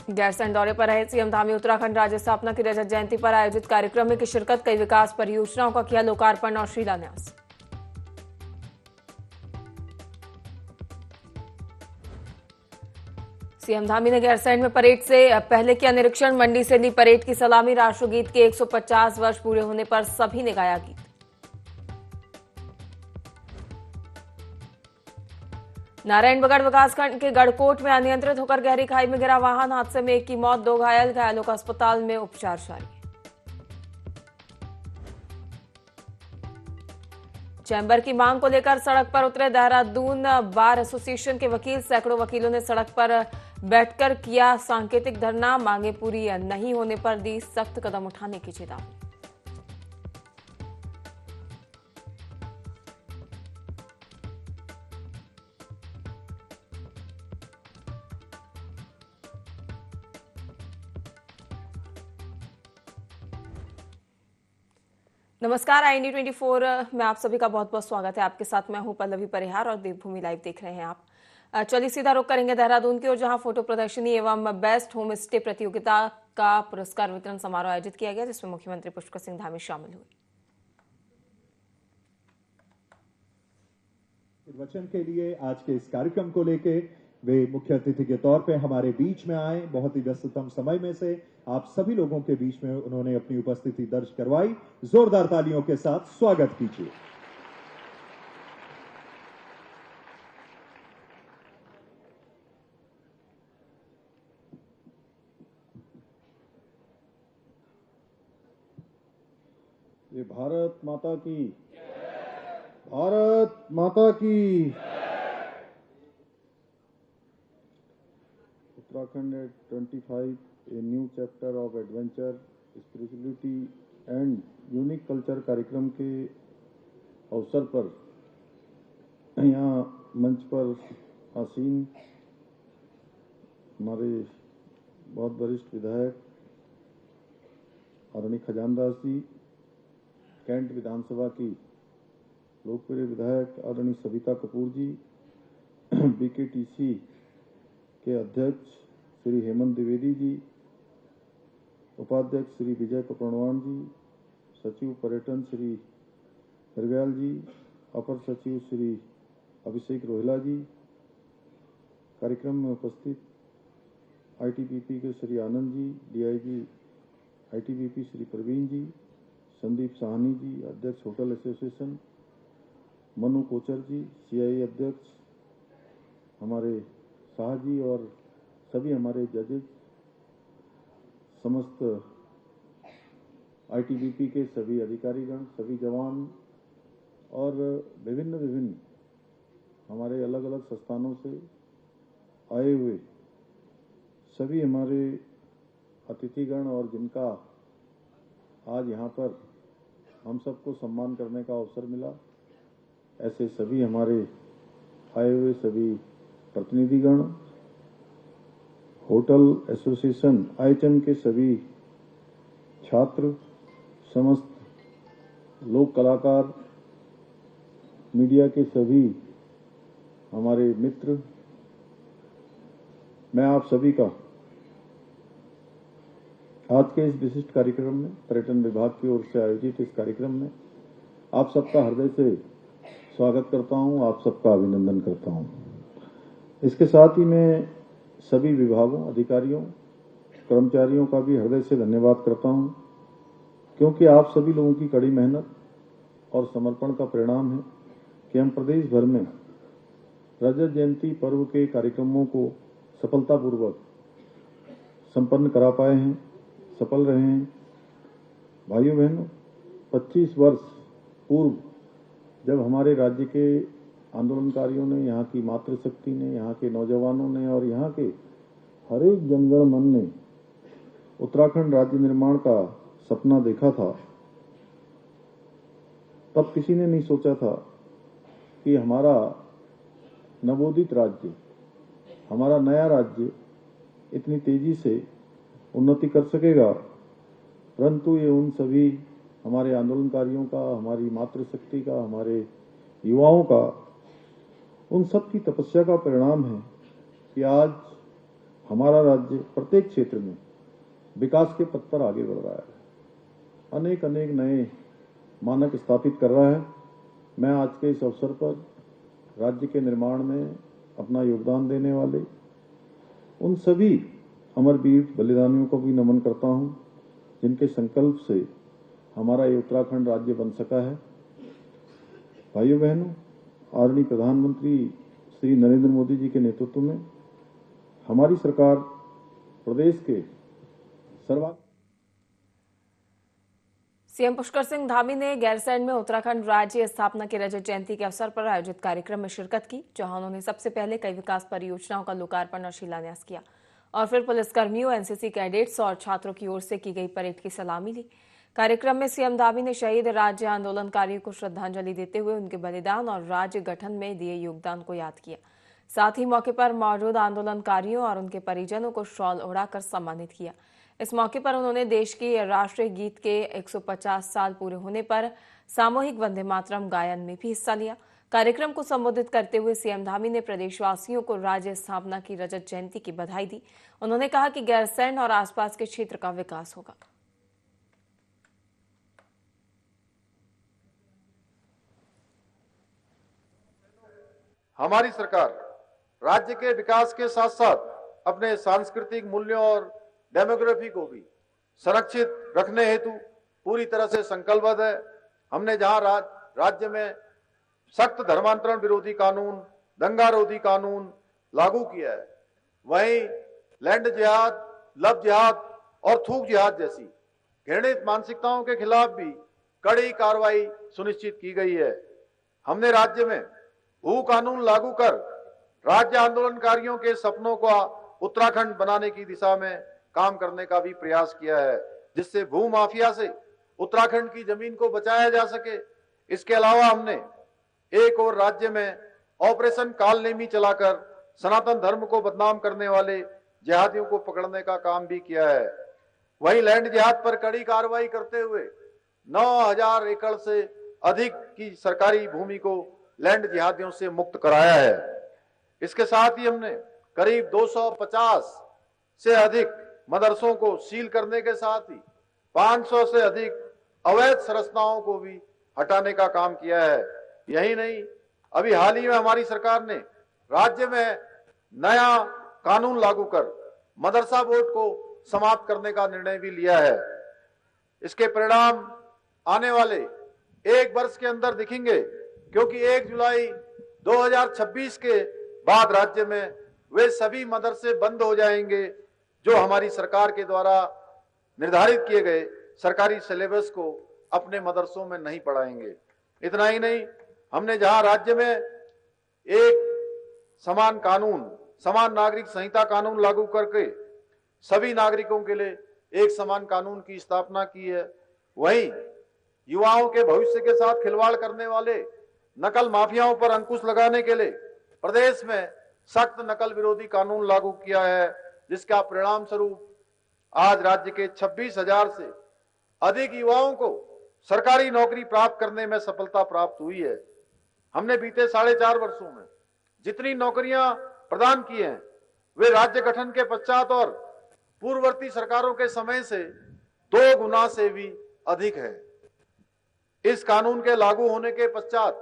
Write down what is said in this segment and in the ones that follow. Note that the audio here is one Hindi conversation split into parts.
गैरसैंण दौरे पर रहे सीएम धामी उत्तराखंड राज्य स्थापना की रजत जयंती पर आयोजित कार्यक्रम में की शिरकत, कई विकास परियोजनाओं का किया लोकार्पण और शिलान्यास। सीएम धामी ने गैरसैंण में परेड से पहले किया निरीक्षण, मंडी से ली परेड की सलामी। राष्ट्रगीत के 150 वर्ष पूरे होने पर सभी ने गाया गीत। नारायणबगड़ विकासखंड के गढ़कोट में अनियंत्रित होकर गहरी खाई में गिरा वाहन, हादसे में एक की मौत, 2 घायल, घायलों का अस्पताल में उपचार जारी। चैम्बर की मांग को लेकर सड़क पर उतरे देहरादून बार एसोसिएशन के वकील, सैकड़ों वकीलों ने सड़क पर बैठकर किया सांकेतिक धरना, मांगे पूरी नहीं होने पर दी सख्त कदम उठाने की चेतावनी। नमस्कार, IND 24 में आप सभी का बहुत बहुत स्वागत है। आपके साथ मैं हूं पल्लवी परिहार और देवभूमि लाइव देख रहे हैं आप। चलिए सीधा रुख करेंगे देहरादून की ओर, जहां फोटो प्रदर्शनी एवं बेस्ट होम स्टे प्रतियोगिता का पुरस्कार वितरण समारोह आयोजित किया गया, जिसमें मुख्यमंत्री पुष्कर सिंह धामी शामिल हुए। वचन के लिए आज के इस कार्यक्रम को लेके वे मुख्य अतिथि के तौर पे हमारे बीच में आए। बहुत ही व्यस्ततम समय में से आप सभी लोगों के बीच में उन्होंने अपनी उपस्थिति दर्ज करवाई। जोरदार तालियों के साथ स्वागत कीजिए। ये भारत माता की, भारत माता की। Uttarakhand at 25, a new chapter of adventure, spirituality and unique culture कार्यक्रम के अवसर पर यहाँ मंच पर आसीन हमारे बहुत वरिष्ठ विधायक आदरणीय खजानदास जी, कैंट विधानसभा की लोकप्रिय विधायक आदरणीय सविता कपूर जी, BKTC के अध्यक्ष श्री हेमंत द्विवेदी जी, उपाध्यक्ष श्री विजय कपड़वान जी, सचिव पर्यटन श्री हरव्याल जी, अपर सचिव श्री अभिषेक रोहिला जी, कार्यक्रम में उपस्थित ITBP के श्री आनंद जी, DIG ITBP श्री प्रवीण जी, संदीप साहनी जी, अध्यक्ष होटल एसोसिएशन, मनु कोचर जी, CIA अध्यक्ष हमारे शाह जी और सभी हमारे जजेस, समस्त ITBP के सभी अधिकारीगण, सभी जवान और विभिन्न हमारे अलग अलग संस्थानों से आए हुए सभी हमारे अतिथिगण और जिनका आज यहाँ पर हम सबको सम्मान करने का अवसर मिला, ऐसे सभी हमारे आए हुए सभी प्रतिनिधिगण, होटल एसोसिएशन IHM के सभी छात्र, समस्त लोक कलाकार, मीडिया के सभी हमारे मित्र, मैं आप सभी का आज के इस विशिष्ट कार्यक्रम में, पर्यटन विभाग की ओर से आयोजित इस कार्यक्रम में आप सबका हृदय से स्वागत करता हूं, आप सबका अभिनंदन करता हूं। इसके साथ ही मैं सभी विभागों, अधिकारियों, कर्मचारियों का भी हृदय से धन्यवाद करता हूं, क्योंकि आप सभी लोगों की कड़ी मेहनत और समर्पण का परिणाम है कि हम प्रदेश भर में रजत जयंती पर्व के कार्यक्रमों को सफलतापूर्वक संपन्न करा पाए हैं, सफल रहे हैं। भाइयों बहनों, 25 वर्ष पूर्व जब हमारे राज्य के आंदोलनकारियों ने, यहाँ की मातृशक्ति ने, यहाँ के नौजवानों ने और यहाँ के हर एक जनगण मन ने उत्तराखंड राज्य निर्माण का सपना देखा था, तब किसी ने नहीं सोचा था कि हमारा नवोदित राज्य, हमारा नया राज्य इतनी तेजी से उन्नति कर सकेगा। परंतु ये उन सभी हमारे आंदोलनकारियों का, हमारी मातृशक्ति का, हमारे युवाओं का, उन सब की तपस्या का परिणाम है कि आज हमारा राज्य प्रत्येक क्षेत्र में विकास के पथ पर आगे बढ़ रहा है, अनेक अनेक नए मानक स्थापित कर रहा है। मैं आज के इस अवसर पर राज्य के निर्माण में अपना योगदान देने वाले उन सभी अमरवीर बलिदानियों को भी नमन करता हूं, जिनके संकल्प से हमारा ये उत्तराखंड राज्य बन सका है। भाइयों बहनों, आदरणीय प्रधानमंत्री श्री नरेंद्र मोदी जी के नेतृत्व में हमारी सरकार प्रदेश के सीएम पुष्कर सिंह धामी ने गैरसैंण में उत्तराखंड राज्य स्थापना की रजत जयंती के अवसर पर आयोजित कार्यक्रम में शिरकत की, जहां उन्होंने सबसे पहले कई विकास परियोजनाओं का लोकार्पण और शिलान्यास किया और फिर पुलिसकर्मियों, एनसीसी कैडेट्स और छात्रों की ओर से की गई परेड की सलामी ली। कार्यक्रम में सीएम धामी ने शहीद राज्य आंदोलनकारियों को श्रद्धांजलि देते हुए उनके बलिदान और राज्य गठन में दिए योगदान को याद किया। साथ ही मौके पर मौजूद आंदोलनकारियों और उनके परिजनों को शॉल ओढ़ाकर सम्मानित किया। इस मौके पर उन्होंने देश की राष्ट्रीय गीत के 150 साल पूरे होने पर सामूहिक वंदे मातरम गायन में भी हिस्सा लिया। कार्यक्रम को संबोधित करते हुए सीएम धामी ने प्रदेशवासियों को राज्य स्थापना की रजत जयंती की बधाई दी। उन्होंने कहा कि गैरसैंण और आसपास के क्षेत्र का विकास होगा। हमारी सरकार राज्य के विकास के साथ साथ अपने सांस्कृतिक मूल्यों और डेमोग्राफी को भी संरक्षित रखने हेतु पूरी तरह से संकल्पबद्ध है। हमने जहां राज्य में सख्त धर्मांतरण विरोधी कानून, दंगा रोधी कानून लागू किया है, वहीं लैंड जिहाद, लव जिहाद और थूक जिहाद जैसी घृणित मानसिकताओं के खिलाफ भी कड़ी कार्रवाई सुनिश्चित की गई है। हमने राज्य में भू कानून लागू कर राज्य आंदोलनकारियों के सपनों को उत्तराखंड बनाने की दिशा में काम करने का भी प्रयास किया है, जिससे भू माफिया से उत्तराखंड की जमीन को बचाया जा सके। इसके अलावा हमने एक और राज्य में ऑपरेशन कालनेमी चलाकर सनातन धर्म को बदनाम करने वाले जिहादियों को पकड़ने का काम भी किया है। वहीं लैंड जिहाद पर कड़ी कार्रवाई करते हुए 9000 एकड़ से अधिक की सरकारी भूमि को लैंड जिहादियों से मुक्त कराया है। इसके साथ ही हमने करीब 250 से अधिक मदरसों को सील करने के साथ ही 500 से अधिक अवैध संरचनाओं को भी हटाने का काम किया है। यही नहीं, अभी हाल ही में हमारी सरकार ने राज्य में नया कानून लागू कर मदरसा बोर्ड को समाप्त करने का निर्णय भी लिया है। इसके परिणाम आने वाले 1 वर्ष के अंदर दिखेंगे, क्योंकि 1 जुलाई 2026 के बाद राज्य में वे सभी मदरसे बंद हो जाएंगे जो हमारी सरकार के द्वारा निर्धारित किए गए सरकारी सिलेबस को अपने मदरसों में नहीं पढ़ाएंगे। इतना ही नहीं, हमने जहां राज्य में एक समान कानून, समान नागरिक संहिता कानून लागू करके सभी नागरिकों के लिए एक समान कानून की स्थापना की है, वहीं युवाओं के भविष्य के साथ खिलवाड़ करने वाले नकल माफियाओं पर अंकुश लगाने के लिए प्रदेश में सख्त नकल विरोधी कानून लागू किया है, जिसका परिणाम स्वरूप आज राज्य के 26,000 से अधिक युवाओं को सरकारी नौकरी प्राप्त करने में सफलता प्राप्त हुई है। हमने बीते 4.5 वर्षों में जितनी नौकरियां प्रदान की हैं, वे राज्य गठन के पश्चात और पूर्ववर्ती सरकारों के समय से 2 गुना से भी अधिक है। इस कानून के लागू होने के पश्चात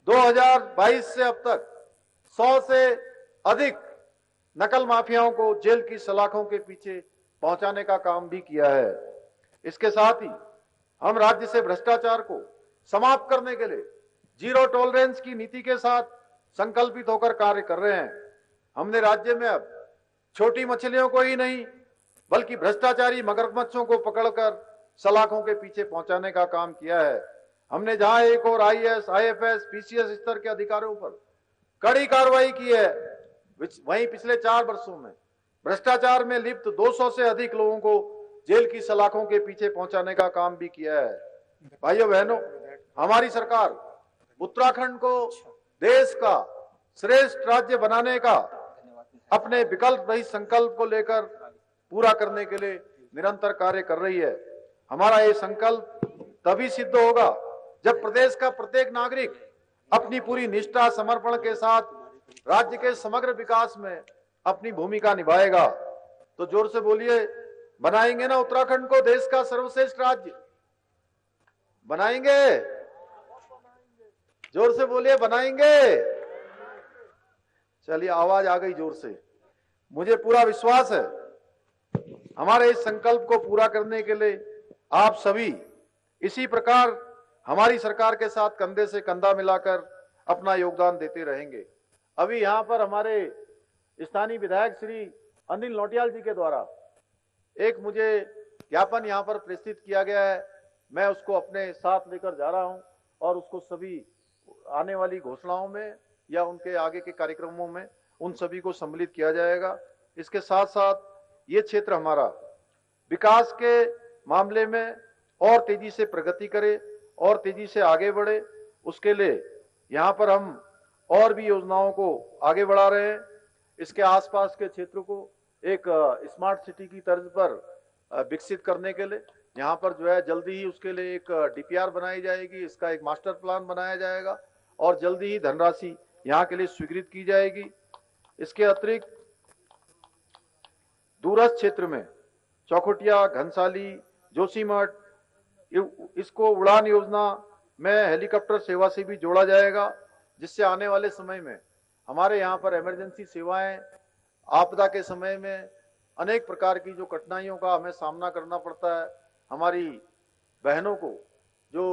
2022 से अब तक 100 से अधिक नकल माफियाओं को जेल की सलाखों के पीछे पहुंचाने का काम भी किया है। इसके साथ ही हम राज्य से भ्रष्टाचार को समाप्त करने के लिए जीरो टॉलरेंस की नीति के साथ संकल्पित होकर कार्य कर रहे हैं। हमने राज्य में अब छोटी मछलियों को ही नहीं बल्कि भ्रष्टाचारी मगरमच्छों को पकड़कर सलाखों के पीछे पहुंचाने का काम किया है। हमने जहां एक और आईएएस, आईएफएस, पीसीएस स्तर के अधिकारियों पर कड़ी कार्रवाई की है, वहीं पिछले 4 वर्षों में भ्रष्टाचार में लिप्त 200 से अधिक लोगों को जेल की सलाखों के पीछे पहुंचाने का काम भी किया है। भाइयों बहनों, हमारी सरकार उत्तराखंड को देश का श्रेष्ठ राज्य बनाने का अपने विकल्प रहित संकल्प को लेकर पूरा करने के लिए निरंतर कार्य कर रही है। हमारा ये संकल्प तभी सिद्ध होगा जब प्रदेश का प्रत्येक नागरिक अपनी पूरी निष्ठा, समर्पण के साथ राज्य के समग्र विकास में अपनी भूमिका निभाएगा। तो जोर से बोलिए, बनाएंगे ना उत्तराखंड को देश का सर्वश्रेष्ठ राज्य? बनाएंगे? जोर से बोलिए, बनाएंगे? चलिए, आवाज आ गई जोर से। मुझे पूरा विश्वास है हमारे इस संकल्प को पूरा करने के लिए आप सभी इसी प्रकार हमारी सरकार के साथ कंधे से कंधा मिलाकर अपना योगदान देते रहेंगे। अभी यहां पर हमारे स्थानीय विधायक श्री अनिल नौटियाल जी के द्वारा एक मुझे ज्ञापन यहां पर प्रस्तुत किया गया है। मैं उसको अपने साथ लेकर जा रहा हूं और उसको सभी आने वाली घोषणाओं में या उनके आगे के कार्यक्रमों में उन सभी को सम्मिलित किया जाएगा। इसके साथ साथ ये क्षेत्र हमारा विकास के मामले में और तेजी से प्रगति करे और तेजी से आगे बढ़े, उसके लिए यहाँ पर हम और भी योजनाओं को आगे बढ़ा रहे हैं। इसके आसपास के क्षेत्र को एक स्मार्ट सिटी की तर्ज पर विकसित करने के लिए यहाँ पर जो है जल्दी ही उसके लिए एक डीपीआर बनाई जाएगी, इसका एक मास्टर प्लान बनाया जाएगा और जल्दी ही धनराशि यहाँ के लिए स्वीकृत की जाएगी। इसके अतिरिक्त दूरस्थ क्षेत्र में चौखुटिया, घनसाली, जोशीमठ, इसको उड़ान योजना में हेलीकॉप्टर सेवा से भी जोड़ा जाएगा, जिससे आने वाले समय में हमारे यहाँ पर इमरजेंसी सेवाएं, आपदा के समय में अनेक प्रकार की जो कठिनाइयों का हमें सामना करना पड़ता है, हमारी बहनों को जो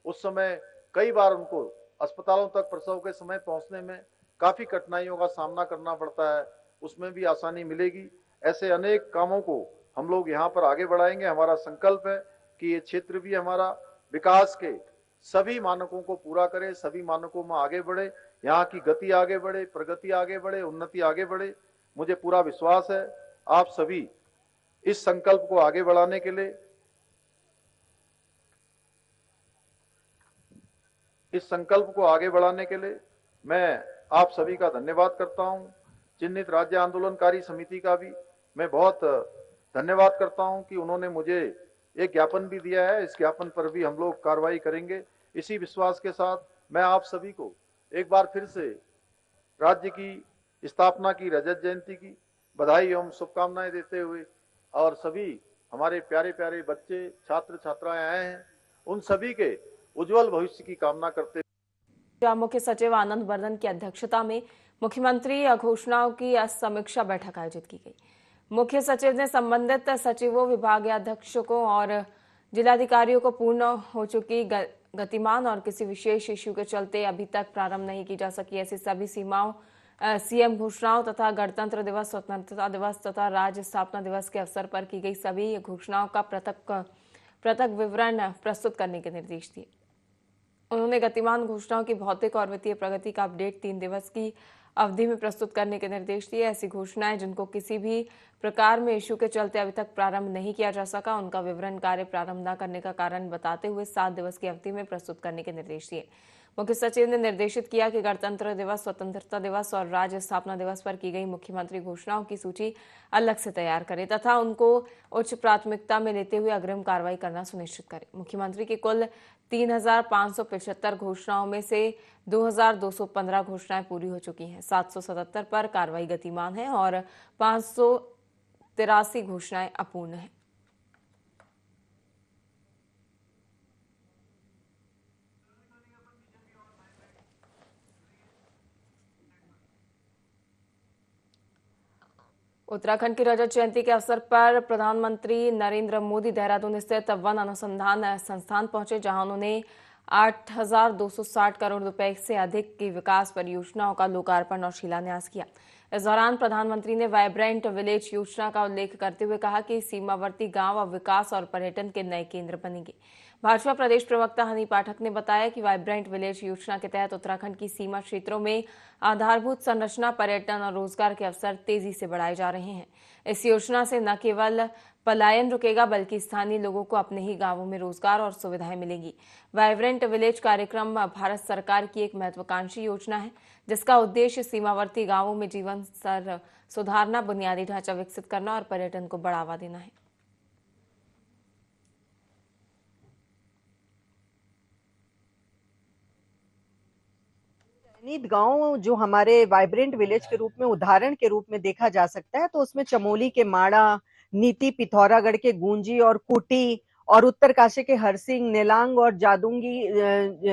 उस समय कई बार उनको अस्पतालों तक प्रसव के समय पहुंचने में काफी कठिनाइयों का सामना करना पड़ता है, उसमें भी आसानी मिलेगी। ऐसे अनेक कामों को हम लोग यहाँ पर आगे बढ़ाएंगे। हमारा संकल्प है कि ये क्षेत्र भी हमारा विकास के सभी मानकों को पूरा करे, सभी मानकों में आगे बढ़े, यहाँ की गति आगे बढ़े, प्रगति आगे बढ़े, उन्नति आगे बढ़े। मुझे पूरा विश्वास है आप सभी इस संकल्प को आगे बढ़ाने के लिए, इस संकल्प को आगे बढ़ाने के लिए मैं आप सभी का धन्यवाद करता हूं। चिन्हित राज्य आंदोलनकारी समिति का भी मैं बहुत धन्यवाद करता हूं कि उन्होंने मुझे एक ज्ञापन भी दिया है। इस ज्ञापन पर भी हम लोग कार्रवाई करेंगे। इसी विश्वास के साथ मैं आप सभी को एक बार फिर से राज्य की स्थापना की रजत जयंती की बधाई एवं शुभकामनाएं देते हुए और सभी हमारे प्यारे प्यारे बच्चे, छात्र छात्राएं आए हैं, उन सभी के उज्जवल भविष्य की कामना करते हुए मुख्य सचिव आनंद वर्धन की अध्यक्षता में मुख्यमंत्री घोषणाओं की समीक्षा बैठक आयोजित की गई। मुख्य सचिव ने संबंधित सचिवों, विभागाध्यक्षों और जिलाधिकारियों को पूर्ण हो चुकी गतिमान और किसी विशेष इश्यू के चलते अभी तक प्रारंभ नहीं की जा सकी ऐसी सभी सीमाओं, सीएम घोषणाओं तथा गणतंत्र दिवस, स्वतंत्रता दिवस तथा राज्य स्थापना दिवस के अवसर पर की गई सभी घोषणाओं का पृथक विवरण प्रस्तुत करने के निर्देश दिए। उन्होंने गतिमान घोषणाओं की भौतिक और वित्तीय प्रगति का अपडेट 3 दिवस की अवधि में प्रस्तुत करने के निर्देश दिए। ऐसी घोषणाएं जिनको किसी भी प्रकार में इश्यू के चलते अभी तक प्रारंभ नहीं किया जा सका, उनका विवरण कार्य प्रारंभ न करने का कारण बताते हुए 7 दिवस की अवधि में प्रस्तुत करने के निर्देश दिए। मुख्य सचिव ने निर्देशित किया कि गणतंत्र दिवस, स्वतंत्रता दिवस और राज्य स्थापना दिवस पर की गई मुख्यमंत्री घोषणाओं की सूची अलग से तैयार करें तथा उनको उच्च प्राथमिकता में लेते हुए अग्रिम कार्रवाई करना सुनिश्चित करें। मुख्यमंत्री की कुल 3,575 घोषणाओं में से 2,215 घोषणाएं पूरी हो चुकी हैं, 777 पर कार्रवाई गतिमान है और 583 घोषणाएं अपूर्ण हैं। उत्तराखंड की रजत जयंती के अवसर पर प्रधानमंत्री नरेंद्र मोदी देहरादून स्थित वन अनुसंधान संस्थान पहुंचे, जहां उन्होंने 8,260 करोड़ रुपए से अधिक की विकास परियोजनाओं का लोकार्पण और शिलान्यास किया। इस दौरान प्रधानमंत्री ने वाइब्रेंट विलेज योजना का उल्लेख करते हुए कहा कि सीमावर्ती गांव अब विकास और पर्यटन के नए केंद्र बनेंगे। भाजपा प्रदेश प्रवक्ता हनी पाठक ने बताया कि वाइब्रेंट विलेज योजना के तहत उत्तराखंड की सीमा क्षेत्रों में आधारभूत संरचना, पर्यटन और रोजगार के अवसर तेजी से बढ़ाए जा रहे हैं। इस योजना से न केवल पलायन रुकेगा बल्कि स्थानीय लोगों को अपने ही गांवों में रोजगार और सुविधाएं मिलेंगी। वाइब्रेंट विलेज कार्यक्रम भारत सरकार की एक महत्वाकांक्षी योजना है, जिसका उद्देश्य सीमावर्ती गांवों में जीवन स्तर सुधारना, बुनियादी ढांचा विकसित करना और पर्यटन को बढ़ावा देना है। नवनीत गांव जो हमारे वाइब्रेंट विलेज के रूप में उदाहरण के रूप में देखा जा सकता है, तो उसमें चमोली के माड़ा, नीति पिथौरागढ़ के गूंजी और कुटी और उत्तरकाशी के हरसिंह, नेलांग और जादूंगी,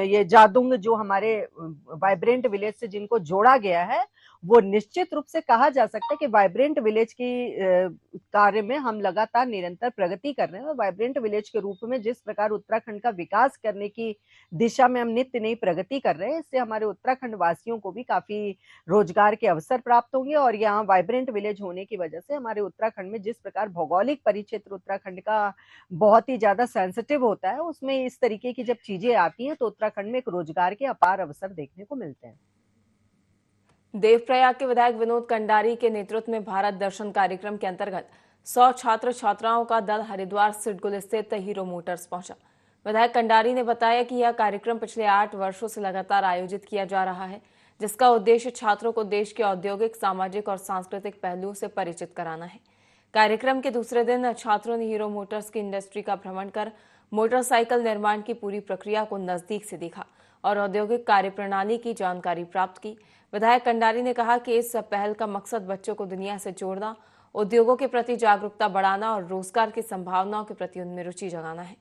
ये जादुंग जो हमारे वाइब्रेंट विलेज से जिनको जोड़ा गया है, वो निश्चित रूप से कहा जा सकता है कि वाइब्रेंट विलेज की कार्य में हम लगातार निरंतर प्रगति कर रहे हैं। और वाइब्रेंट विलेज के रूप में जिस प्रकार उत्तराखंड का विकास करने की दिशा में हम नित्य नई प्रगति कर रहे हैं, इससे हमारे उत्तराखंड वासियों को भी काफी रोजगार के अवसर प्राप्त होंगे। और यहाँ वाइब्रेंट विलेज होने की वजह से हमारे उत्तराखंड में जिस प्रकार भौगोलिक परिक्षेत्र उत्तराखंड का बहुत ही ज्यादा सेंसिटिव होता है, उसमें इस तरीके की जब चीजें आती हैं तो उत्तराखंड में एक रोजगार के अपार अवसर देखने को मिलते हैं। देवप्रयाग के विधायक विनोद कंडारी के नेतृत्व में भारत दर्शन कार्यक्रम के अंतर्गत 100 छात्र छात्राओं का दल हरिद्वार सिडकुल स्थित हीरो मोटर्स पहुंचा। विधायक कंडारी ने बताया कि यह कार्यक्रम पिछले 8 वर्षों से लगातार आयोजित किया जा रहा है, जिसका उद्देश्य छात्रों को देश के औद्योगिक, सामाजिक और सांस्कृतिक पहलुओं से परिचित कराना है। कार्यक्रम के दूसरे दिन छात्रों ने हीरो मोटर्स की इंडस्ट्री का भ्रमण कर मोटरसाइकिल निर्माण की पूरी प्रक्रिया को नजदीक से देखा और औद्योगिक कार्यप्रणाली की जानकारी प्राप्त की। विधायक कंडारी ने कहा कि इस पहल का मकसद बच्चों को दुनिया से जोड़ना, उद्योगों के प्रति जागरूकता बढ़ाना और रोजगार की संभावनाओं के प्रति उनमें रुचि जगाना है।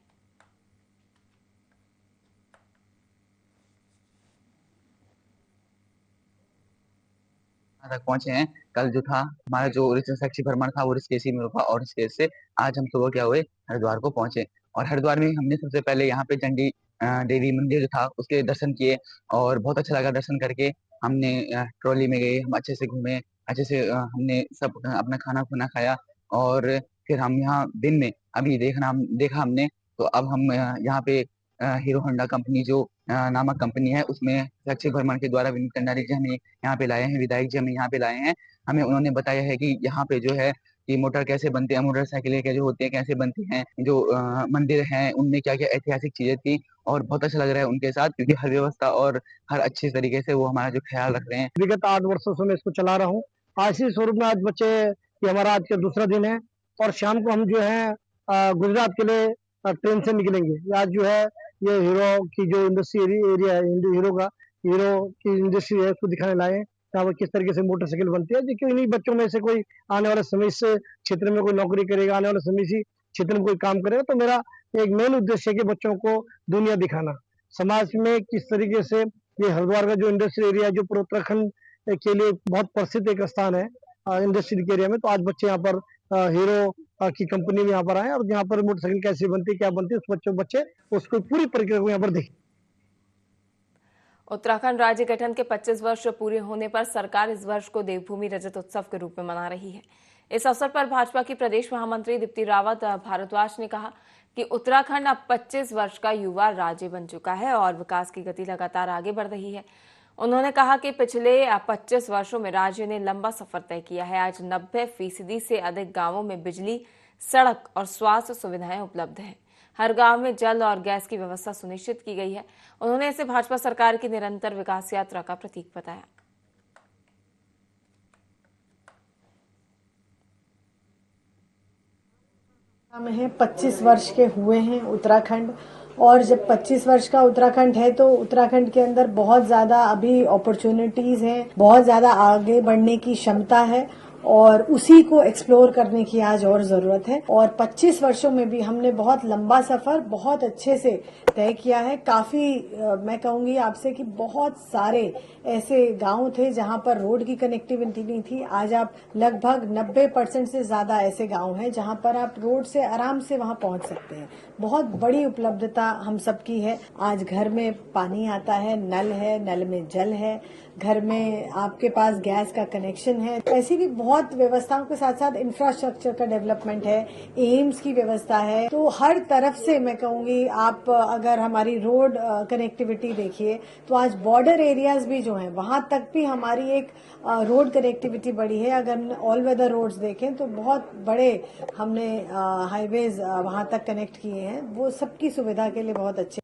तक पहुंचे हैं। कल जो था हमारा जो शैक्षिक भ्रमण था वो ऋषिकेश में रुका और ऋषिकेश से आज हम सुबह क्या हुए हरिद्वार को पहुंचे। और हरिद्वार में हमने सबसे पहले यहाँ पे चंडी देवी मंदिर जो था उसके दर्शन किए और बहुत अच्छा लगा दर्शन करके। हमने ट्रॉली में गए, हम अच्छे से घूमे, अच्छे से हमने सब अपना खाना खुना खाया और फिर हम यहाँ दिन में अभी देखा हमने। तो अब हम यहाँ पे हीरो होंडा कंपनी जो नामक कंपनी है उसमें शैक्षिक भ्रमण के द्वारा विनोद कंडारी जी हमें यहाँ पे लाए हैं, विधायक जी हमें यहाँ पे लाए हैं। हमें उन्होंने बताया है कि यहाँ पे जो है कि मोटर कैसे बनते हैं, मोटरसाइकिलें जो होती हैं कैसे बनती हैं, जो मंदिर हैं उनमें क्या क्या ऐतिहासिक चीजें थी। और बहुत अच्छा लग रहा है उनके साथ, क्योंकि हर व्यवस्था और हर अच्छे तरीके से वो हमारा जो ख्याल रख रहे हैं। विगत 8 वर्षों से मैं इसको चला रहा हूँ। आज इसी स्वरूप में आज बच्चे ये हमारा आज का दूसरा दिन है और शाम को हम जो है गुजरात के लिए ट्रेन से निकलेंगे। आज जो है ये हीरो की जो इंडस्ट्री एरिया है, हीरो की इंडस्ट्री है, उसको दिखाने लाए हैं यहाँ पर किस तरीके से मोटरसाइकिल बनती है। देखिए इन्हीं बच्चों में से कोई आने वाले समय इस क्षेत्र में कोई नौकरी करेगा, आने वाले समय इसी क्षेत्र में कोई काम करेगा। तो मेरा एक मेन उद्देश्य है कि बच्चों को दुनिया दिखाना, समाज में किस तरीके से ये हरिद्वार का जो इंडस्ट्रियल एरिया जो पूरे उत्तराखंड के लिए बहुत प्रसिद्ध एक स्थान है इंडस्ट्रियल एरिया में। तो आज बच्चे यहाँ पर हीरो की कंपनी में यहाँ पर आए और यहाँ पर मोटरसाइकिल कैसे बनती है, क्या बनती है, उस बच्चे उसको पूरी प्रक्रिया को यहाँ पर देखें। उत्तराखंड राज्य गठन के 25 वर्ष पूरे होने पर सरकार इस वर्ष को देवभूमि रजत उत्सव के रूप में मना रही है। इस अवसर पर भाजपा की प्रदेश महामंत्री दीप्ति रावत भारद्वाज ने कहा कि उत्तराखंड अब 25 वर्ष का युवा राज्य बन चुका है और विकास की गति लगातार आगे बढ़ रही है। उन्होंने कहा कि पिछले 25 वर्षों में राज्य ने लंबा सफर तय किया है। आज 90% से अधिक गांवों में बिजली, सड़क और स्वास्थ्य सुविधाएं उपलब्ध हैं। हर गांव में जल और गैस की व्यवस्था सुनिश्चित की गई है। उन्होंने इसे भाजपा सरकार की निरंतर विकास यात्रा का प्रतीक बताया। में 25 वर्ष के हुए हैं उत्तराखंड, और जब 25 वर्ष का उत्तराखंड है तो उत्तराखंड के अंदर बहुत ज्यादा अभी अपॉर्चुनिटीज हैं, बहुत ज्यादा आगे बढ़ने की क्षमता है और उसी को एक्सप्लोर करने की आज और जरूरत है। और 25 वर्षों में भी हमने बहुत लंबा सफर बहुत अच्छे से तय किया है। काफी मैं कहूंगी आपसे कि बहुत सारे ऐसे गांव थे जहां पर रोड की कनेक्टिविटी नहीं थी। आज आप लगभग 90% से ज्यादा ऐसे गांव हैं जहां पर आप रोड से आराम से वहां पहुंच सकते हैं। बहुत बड़ी उपलब्धता हम सबकी है। आज घर में पानी आता है, नल है, नल में जल है, घर में आपके पास गैस का कनेक्शन है। ऐसी भी बहुत व्यवस्थाओं के साथ साथ इंफ्रास्ट्रक्चर का डेवलपमेंट है, एम्स की व्यवस्था है। तो हर तरफ से मैं कहूंगी आप अगर हमारी रोड कनेक्टिविटी देखिए तो आज बॉर्डर एरियाज भी जो हैं वहां तक भी हमारी एक रोड कनेक्टिविटी बढ़ी है। अगर ऑल वेदर रोड्स देखें तो बहुत बड़े हमने हाईवेज वहां तक कनेक्ट किए हैं। वो सबकी सुविधा के लिए बहुत अच्छे।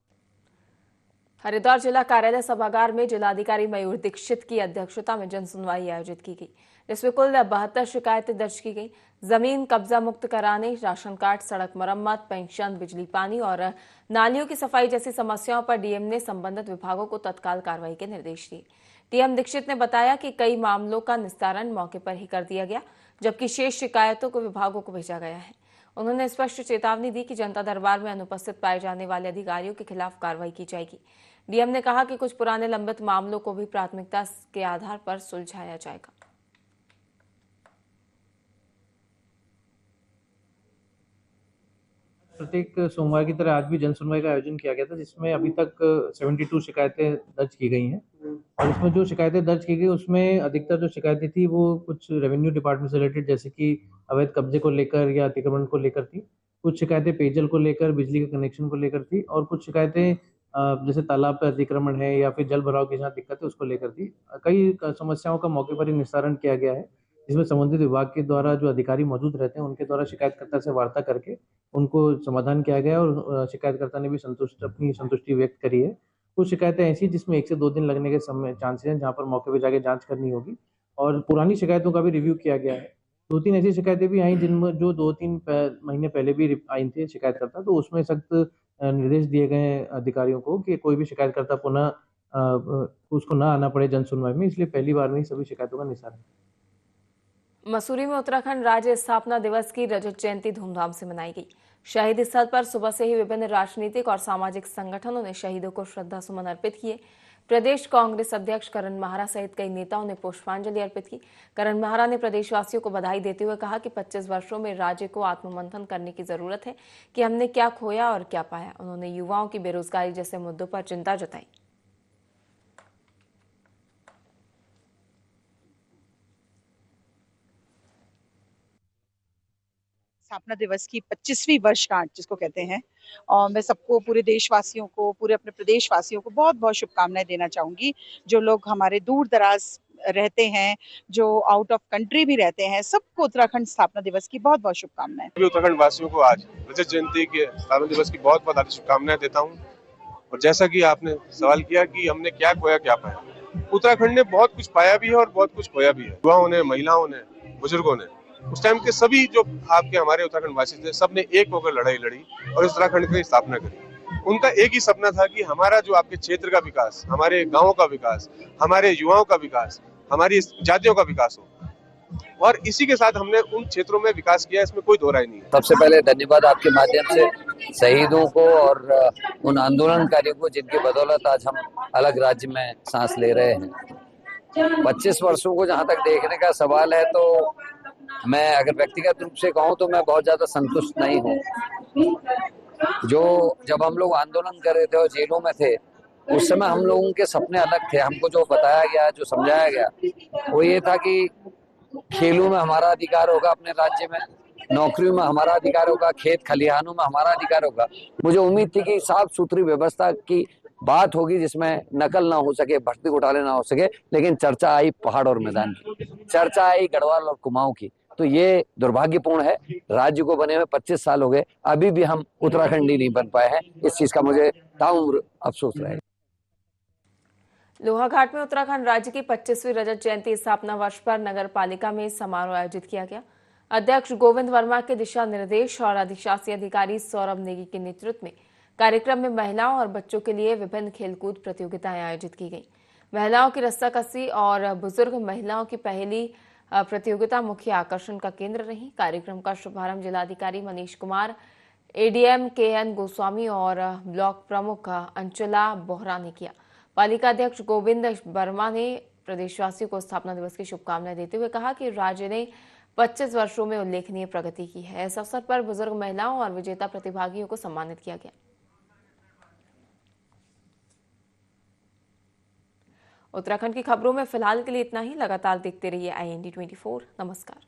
हरिद्वार जिला कार्यालय सभागार में जिलाधिकारी मयूर दीक्षित की अध्यक्षता में जन सुनवाई आयोजित की गई, जिसमें कुल 72 शिकायतें दर्ज की गई। जमीन कब्जा मुक्त कराने, राशन कार्ड, सड़क मरम्मत, पेंशन, बिजली पानी और नालियों की सफाई जैसी समस्याओं पर डीएम ने संबंधित विभागों को तत्काल कार्रवाई के निर्देश दिए। डीएम दीक्षित ने बताया कि कई मामलों का निस्तारण मौके पर ही कर दिया गया, जबकि शेष शिकायतों को विभागों को भेजा गया है। उन्होंने स्पष्ट चेतावनी दी कि जनता दरबार में अनुपस्थित पाए जाने वाले अधिकारियों के खिलाफ कार्रवाई की जाएगी। डीएम ने कहा कि कुछ पुराने लंबित मामलों को भी प्राथमिकता के आधार पर सुलझाया जाएगा। प्रत्येक सोमवार की तरह आज भी जन सुनवाई का आयोजन किया गया था, जिसमें अभी तक 72 शिकायतें दर्ज की गई हैं। और इसमें जो शिकायतें दर्ज की गई उसमें अधिकतर जो शिकायतें थी वो कुछ रेवेन्यू डिपार्टमेंट से रिलेटेड, जैसे कि अवैध कब्जे को लेकर या अतिक्रमण को लेकर थी। कुछ शिकायतें पेयजल को लेकर, बिजली के कनेक्शन को लेकर थी, और कुछ शिकायतें जैसे तालाब पे अतिक्रमण है या फिर जल भराव की जहाँ दिक्कत है उसको लेकर थी। कई समस्याओं का मौके पर ही निस्तारण किया गया है, जिसमें संबंधित विभाग के द्वारा जो अधिकारी मौजूद रहते हैं उनके द्वारा शिकायतकर्ता से वार्ता करके उनको समाधान किया गया और शिकायतकर्ता ने भी अपनी संतुष्टि व्यक्त करी है। कुछ शिकायतें ऐसी जिसमें 1 से 2 दिन लगने के समय चांसेस हैं, जहाँ पर मौके पे जाके जांच करनी होगी, और पुरानी शिकायतों का भी रिव्यू किया गया है। 2-3 ऐसी शिकायतें भी आई जिनमें जो 2-3 महीने पहले भी आई थी शिकायतकर्ता, तो उसमें सख्त निर्देश दिए गए हैं अधिकारियों को कि कोई भी शिकायतकर्ता पुनः उसको ना आना पड़े जन सुनवाई में, इसलिए पहली बार में ही सभी शिकायतों का निस्तारण। मसूरी में उत्तराखंड राज्य स्थापना दिवस की रजत जयंती धूमधाम से मनाई गई। शहीद स्थल पर सुबह से ही विभिन्न राजनीतिक और सामाजिक संगठनों ने शहीदों को श्रद्धासुमन अर्पित किए। प्रदेश कांग्रेस अध्यक्ष करण माहरा सहित कई नेताओं ने पुष्पांजलि अर्पित की। करण माहरा ने प्रदेशवासियों को बधाई देते हुए कहा कि 25 वर्षों में राज्य को आत्ममंथन करने की जरूरत है कि हमने क्या खोया और क्या पाया। उन्होंने युवाओं की बेरोजगारी जैसे मुद्दों पर चिंता जताई। स्थापना दिवस की 25वीं वर्षगांठ जिसको कहते हैं, और मैं सबको, पूरे देशवासियों को, पूरे अपने प्रदेशवासियों को बहुत बहुत शुभकामनाएं देना चाहूंगी। जो लोग हमारे दूर दराज रहते हैं, जो आउट ऑफ कंट्री भी रहते हैं, सबको उत्तराखंड स्थापना दिवस की बहुत बहुत शुभकामनाएं। उत्तराखंड वासियों को आज रजत जयंती के स्थापना दिवस की बहुत बहुत हार्दिक शुभकामनाएं देता हूँ। और जैसा कि आपने सवाल किया कि हमने क्या खोया क्या पाया, उत्तराखंड ने बहुत कुछ पाया भी है और बहुत कुछ खोया भी है। युवाओं ने, महिलाओं ने, बुजुर्गों ने, उस टाइम के सभी जो आपके हमारे उत्तराखंड वासी थे, सबने एक होकर लड़ाई लड़ी और उत्तराखंड की स्थापना करी। उनका एक ही सपना था कि हमारा जो आपके क्षेत्र का विकास, हमारे गाँव का विकास, हमारे युवाओं का विकास, हमारी जातियों का विकास हो, और इसी के साथ हमने उन क्षेत्रों में विकास किया, इसमें कोई दो राय नहीं है। सबसे पहले धन्यवाद आपके माध्यम से शहीदों को और उन आंदोलनकारियों को जिनकी बदौलत आज हम अलग राज्य में सांस ले रहे हैं। 25 वर्षों को जहां तक देखने का सवाल है, तो मैं अगर व्यक्तिगत रूप से कहूं तो मैं बहुत ज्यादा संतुष्ट नहीं हूं। जो जब हम लोग आंदोलन कर रहे थे और जेलों में थे, उस समय हम लोगों के सपने अलग थे। हमको जो बताया गया, जो समझाया गया, वो ये था कि खेलों में हमारा अधिकार होगा, अपने राज्य में नौकरियों में हमारा अधिकार होगा, खेत खलिहानों में हमारा अधिकार होगा। मुझे उम्मीद थी कि साफ सुथरी व्यवस्था की बात होगी जिसमें नकल ना हो सके, भर्ती घोटाले ना हो सके, लेकिन चर्चा आई पहाड़ और मैदान की, चर्चा आई गढ़वाल और कुमाऊं की। तो ये दुर्भाग्यपूर्ण है। राज्य को बने हुए 25 साल हो गए, अभी भी हम उत्तराखंडी नहीं बन पाए हैं। इस चीज का मुझे ताउम्र अफसोस रहेगा। लोहाघाट में उत्तराखंड राज्य की 25वीं रजत जयंती स्थापना वर्ष पर नगर पालिका में समारोह आयोजित किया गया। अध्यक्ष गोविंद वर्मा के दिशा निर्देश और अधिशासी अधिकारी सौरभ नेगी के नेतृत्व में कार्यक्रम में महिलाओं और बच्चों के लिए विभिन्न खेलकूद प्रतियोगिताएं आयोजित की गई। महिलाओं की रस्साकसी और बुजुर्ग महिलाओं की पहली प्रतियोगिता मुख्य आकर्षण का केंद्र रही। कार्यक्रम का शुभारंभ जिलाधिकारी मनीष कुमार, एडीएम केएन गोस्वामी और ब्लॉक प्रमुख अंचला बोहरा ने किया। पालिका अध्यक्ष गोविंद वर्मा ने प्रदेशवासियों को स्थापना दिवस की शुभकामनाएं देते हुए कहा कि राज्य ने 25 वर्षों में उल्लेखनीय प्रगति की है। इस अवसर पर बुजुर्ग महिलाओं और विजेता प्रतिभागियों को सम्मानित किया गया। उत्तराखंड की खबरों में फिलहाल के लिए इतना ही। लगातार देखते रहिए IND24। नमस्कार।